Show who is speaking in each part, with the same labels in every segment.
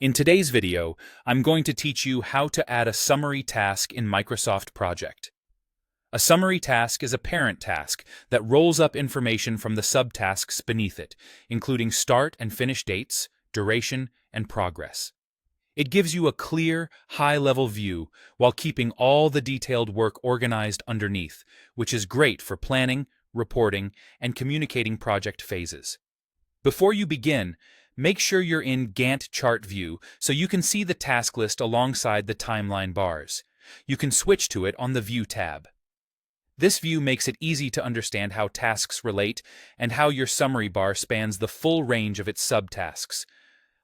Speaker 1: In today's video, I'm going to teach you how to add a summary task in Microsoft Project. A summary task is a parent task that rolls up information from the subtasks beneath it, including start and finish dates, duration, and progress. It gives you a clear, high-level view while keeping all the detailed work organized underneath, which is great for planning, reporting, and communicating project phases. Before you begin, make sure you're in Gantt chart view so you can see the task list alongside the timeline bars. You can switch to it on the View tab. This view makes it easy to understand how tasks relate and how your summary bar spans the full range of its subtasks.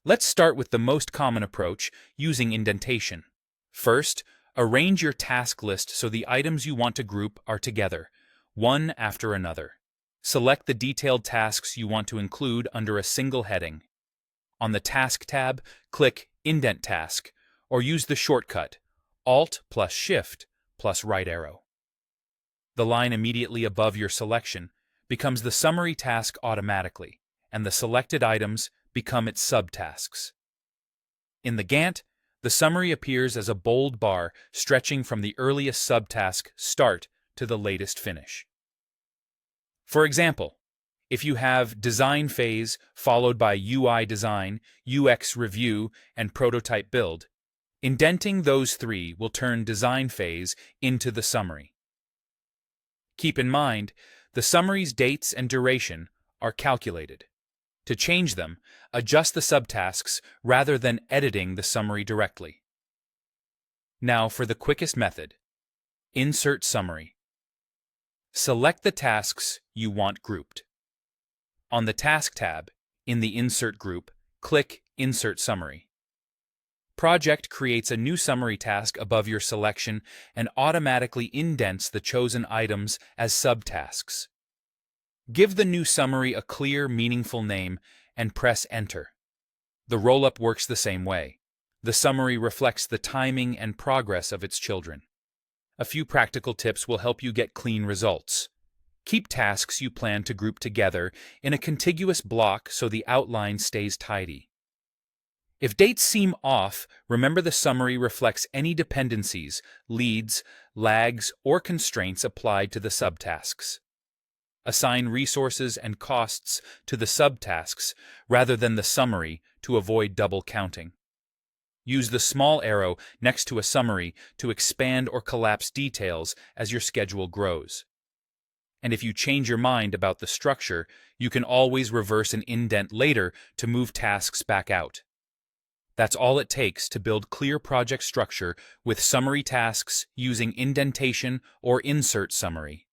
Speaker 1: Let's start with the most common approach, using indentation. First, arrange your task list so the items you want to group are together, one after another. Select the detailed tasks you want to include under a single heading. On the Task tab, click Indent Task, or use the shortcut Alt plus Shift plus right arrow. The line immediately above your selection becomes the summary task automatically, and the selected items become its subtasks. In the Gantt, the summary appears as a bold bar stretching from the earliest subtask Start to the latest Finish. For example, if you have Design Phase followed by UI Design, UX Review, and Prototype Build, indenting those three will turn Design Phase into the summary. Keep in mind, the summary's dates and duration are calculated. To change them, adjust the subtasks rather than editing the summary directly. Now for the quickest method. Insert Summary. Select the tasks you want grouped. On the Task tab, in the Insert group, click Insert Summary. Project creates a new summary task above your selection and automatically indents the chosen items as subtasks. Give the new summary a clear, meaningful name and press Enter. The roll-up works the same way. The summary reflects the timing and progress of its children. A few practical tips will help you get clean results. Keep tasks you plan to group together in a contiguous block so the outline stays tidy. If dates seem off, remember the summary reflects any dependencies, leads, lags, or constraints applied to the subtasks. Assign resources and costs to the subtasks rather than the summary to avoid double counting. Use the small arrow next to a summary to expand or collapse details as your schedule grows. And if you change your mind about the structure, you can always reverse an indent later to move tasks back out. That's all it takes to build clear project structure with summary tasks using indentation or insert summary.